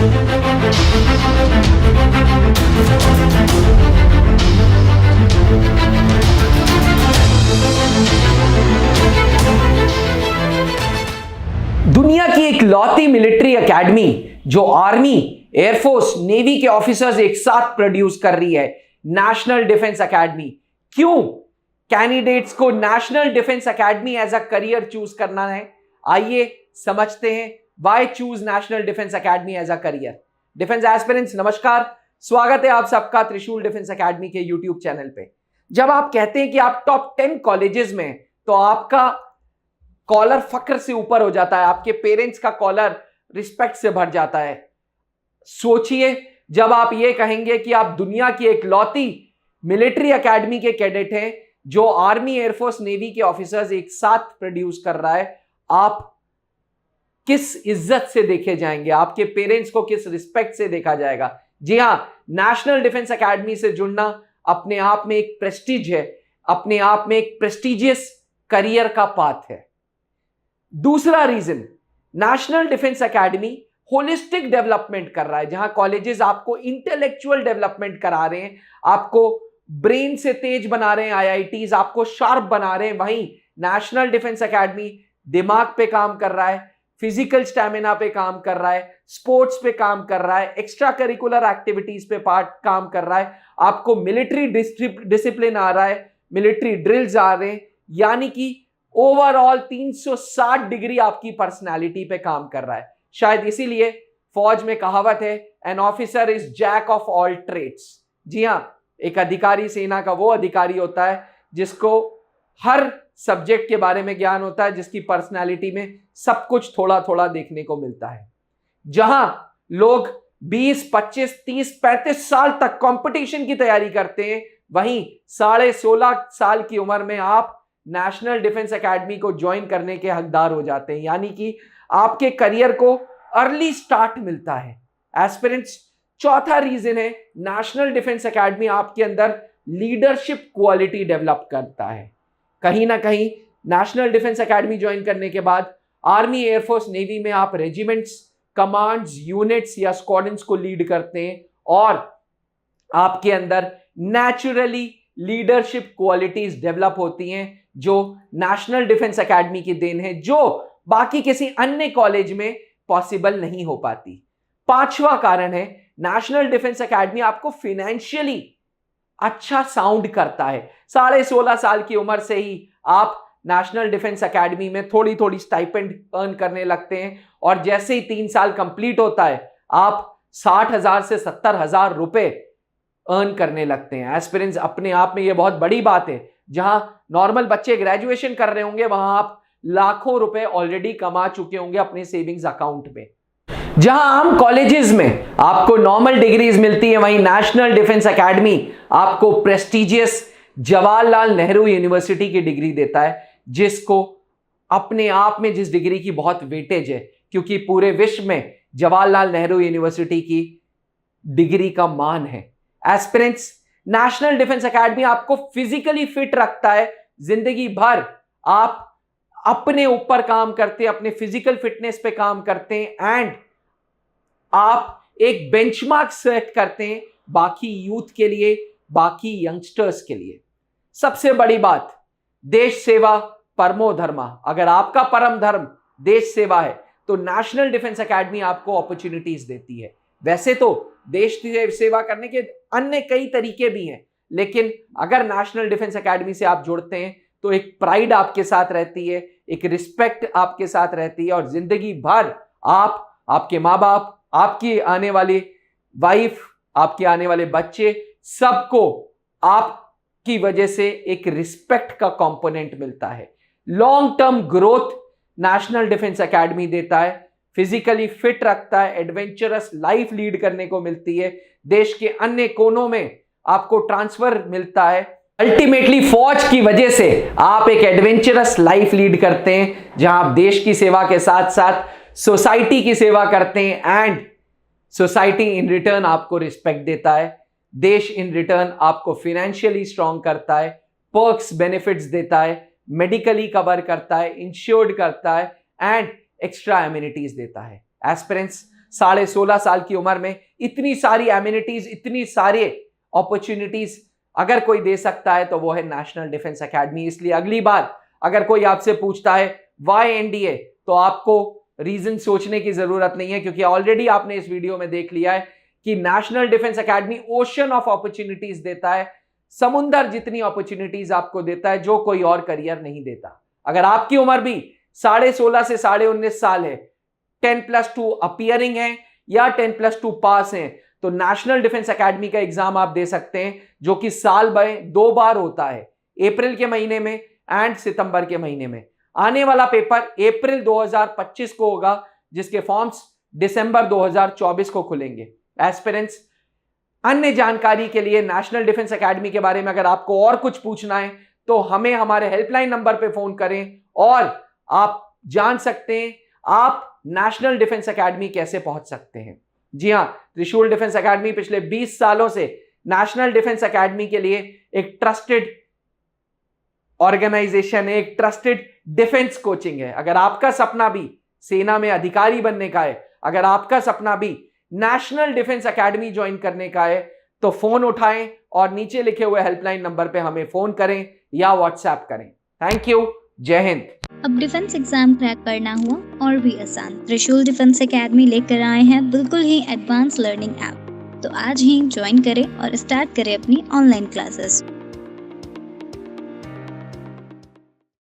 दुनिया की एक लौती मिलिट्री एकेडमी जो आर्मी, एयरफोर्स, नेवी के ऑफिसर्स एक साथ प्रोड्यूस कर रही है, नेशनल डिफेंस एकेडमी। क्यों कैंडिडेट्स को National Defence Academy as a career choose करना है? आइए समझते हैं why choose National Defence Academy as a career. Defence aspirants नमस्कार, स्वागत है आप सबका त्रिशूल डिफेंस एकेडमी के यूट्यूब चैनल पे। जब आप कहते हैं कि आप टॉप 10 कॉलेजेस में, तो आपका कॉलर फक्र से ऊपर हो जाता है, आपके पेरेंट्स का कॉलर रिस्पेक्ट से भर जाता है। सोचिए जब आप ये कहेंगे कि आप दुनिया की एक लौती मिलिट्री एकेडमी के कैडेट हैं जो आर्मी, एयरफोर्स, नेवी के ऑफिसर्स एक साथ प्रोड्यूस कर रहा है, आप किस इज्जत से देखे जाएंगे, आपके पेरेंट्स को किस रिस्पेक्ट से देखा जाएगा। जी हां, नेशनल डिफेंस एकेडमी से जुड़ना अपने आप में एक प्रेस्टीज है, अपने आप में एक प्रेस्टिजियस करियर का पाथ है। दूसरा reason, National Defence Academy holistic development कर रहा है, जहां कॉलेजेस आपको इंटेलेक्चुअल डेवलपमेंट करा रहे हैं, आपको ब्रेन से तेज बना रहे हैं, आईआईटीज आपको शार्प बना रहे हैं। वहीं नेशनल डिफेंस एकेडमी दिमाग पे काम कर रहा है, फिजिकल स्टैमिना पे काम कर रहा है, स्पोर्ट्स पे काम कर रहा है, एक्स्ट्रा करिकुलर एक्टिविटीज पे काम कर रहा है, आपको मिलिट्री डिसिप्लिन आ रहा है, मिलिट्री ड्रिल्स आ रहे हैं, यानी कि ओवरऑल 360 डिग्री आपकी पर्सनालिटी पे काम कर रहा है। शायद इसीलिए फौज में कहावत है, an officer is jack of all trades. जी हां, एक अधिकारी सेना का वो अधिकारी होता है जिसको हर सब्जेक्ट के बारे में ज्ञान होता है, जिसकी पर्सनालिटी में सब कुछ थोड़ा थोड़ा देखने को मिलता है। जहां लोग 20, 25, 30, 35 साल तक कंपटीशन की तैयारी करते हैं, वहीं 16.5 साल की उम्र में आप नेशनल डिफेंस एकेडमी को ज्वाइन करने के हकदार हो जाते हैं, यानी कि आपके करियर को अर्ली स्टार्ट मिलता है। एस्पिरेंट्स, चौथा रीजन है, नेशनल डिफेंस एकेडमी आपके अंदर लीडरशिप क्वालिटी डेवलप करता है। कहीं ना कहीं नेशनल डिफेंस एकेडमी ज्वाइन करने के बाद आर्मी, एयरफोर्स, नेवी में आप रेजिमेंट्स, कमांड्स, यूनिट्स या स्क्वाड्रन्स को लीड करते हैं और आपके अंदर नेचुरली लीडरशिप क्वालिटीज डेवलप होती हैं, जो नेशनल डिफेंस एकेडमी की देन है, जो बाकी किसी अन्य कॉलेज में पॉसिबल नहीं हो पाती। पांचवा कारण है, नेशनल डिफेंस एकेडमी आपको फाइनेंशियली अच्छा साउंड करता है। 16.5 साल की उम्र से ही आप नेशनल डिफेंस एकेडमी में थोड़ी थोड़ी स्टाइपेंड अर्न करने लगते हैं और जैसे ही 3 साल कंप्लीट होता है, आप 60,000 से 70,000 रुपए अर्न करने लगते हैं। एस्पिरेंट्स, अपने आप में यह बहुत बड़ी बात है। जहां नॉर्मल बच्चे ग्रेजुएशन कर रहे होंगे, वहां आप लाखों रुपए ऑलरेडी कमा चुके होंगे अपने सेविंग्स अकाउंट में। जहां आम कॉलेजेस में आपको नॉर्मल डिग्रीज मिलती है, वहीं नेशनल डिफेंस एकेडमी आपको प्रेस्टिजियस जवाहरलाल नेहरू यूनिवर्सिटी की डिग्री देता है, जिसको अपने आप में जिस डिग्री की बहुत वेटेज है, क्योंकि पूरे विश्व में जवाहरलाल नेहरू यूनिवर्सिटी की डिग्री का मान है। एस्पिरेंट्स, नेशनल डिफेंस एकेडमी आपको फिजिकली फिट रखता है। जिंदगी भर आप अपने ऊपर काम करते हैं, अपने फिजिकल फिटनेस पे काम करते हैं एंड आप एक बेंचमार्क सेट करते हैं बाकी यूथ के लिए, बाकी यंगस्टर्स के लिए। सबसे बड़ी बात, देश सेवा परमो धर्मा। अगर आपका परम धर्म देश सेवा है, तो नेशनल डिफेंस एकेडमी आपको अपॉर्चुनिटीज देती है। वैसे तो देश की सेवा करने के अन्य कई तरीके भी हैं, लेकिन अगर नेशनल डिफेंस एकेडमी से आप जुड़ते हैं तो एक प्राइड आपके साथ रहती है, एक रिस्पेक्ट आपके साथ रहती है और जिंदगी भर आप, आपके माँ बाप, आपकी आने वाली वाइफ, आपके आने वाले बच्चे, सबको आपकी वजह से एक रिस्पेक्ट का कंपोनेंट मिलता है। Long term growth national Defence academy देता है, फिजिकली फिट रखता है, एडवेंचरस लाइफ लीड करने को मिलती है, देश के अन्य कोनों में आपको ट्रांसफर मिलता है। अल्टीमेटली फौज की वजह से आप एक एडवेंचरस लाइफ लीड करते हैं, जहां आप देश की सेवा के साथ साथ सोसाइटी की सेवा करते हैं एंड सोसाइटी इन रिटर्न आपको रिस्पेक्ट देता है। देश इन रिटर्न आपको फाइनेंशियली स्ट्रांग करता है, पर्क्स बेनिफिट्स देता है, मेडिकली कवर करता है, इंश्योर्ड करता है एंड एक्स्ट्रा एमिनिटीज देता है। एस्पिरेंट्स, 16.5 साल की उम्र में इतनी सारी एमिनिटीज, इतनी सारे अपॉर्चुनिटीज अगर कोई दे सकता है तो वो है नेशनल डिफेंस एकेडमी। इसलिए अगली बार अगर कोई आपसे पूछता है वाई एनडीए, तो आपको रीजन सोचने की जरूरत नहीं है, क्योंकि ऑलरेडी आपने इस वीडियो में देख लिया है कि national Defence academy ocean of opportunities देता है, समुंदर जितनी अपॉर्चुनिटीज आपको देता है जो कोई और करियर नहीं देता। अगर आपकी उम्र भी 16.5 से 19.5 साल है, 10+2 अपीयरिंग है या 10+2 पास है, तो नेशनल डिफेंस एकेडमी का एग्जाम आप दे सकते हैं, जो कि साल में 2 बार होता है, अप्रैल के महीने में एंड सितंबर के महीने में। आने वाला पेपर अप्रैल 2025 को होगा, जिसके फॉर्म्स दिसंबर 2024 को खुलेंगे। एस्पिरेंट्स, अन्य जानकारी के लिए नेशनल डिफेंस एकेडमी के बारे में अगर आपको और कुछ पूछना है तो हमें हमारे हेल्पलाइन नंबर पे फोन करें और आप जान सकते हैं आप नेशनल डिफेंस एकेडमी कैसे पहुंच सकते हैं। जी हां, त्रिशूल डिफेंस एकेडमी पिछले 20 सालों से नेशनल डिफेंस एकेडमी के लिए एक ट्रस्टेड ऑर्गेनाइजेशन है, एक ट्रस्टेड डिफेंस कोचिंग है। अगर आपका सपना भी सेना में अधिकारी बनने का है, अगर आपका सपना भी नेशनल डिफेंस एकेडमी ज्वाइन करने का है, तो फोन उठाएं और नीचे लिखे हुए हेल्पलाइन नंबर पे हमें फोन करें या व्हाट्सएप करें। थैंक यू, जय हिंद। अब डिफेंस एग्जाम क्रैक करना हुआ और भी आसान, त्रिशूल डिफेंस एकेडमी लेकर आए हैं बिल्कुल ही एडवांस लर्निंग ऐप। तो आज ही ज्वाइन करें और स्टार्ट करें अपनी ऑनलाइन क्लासेस।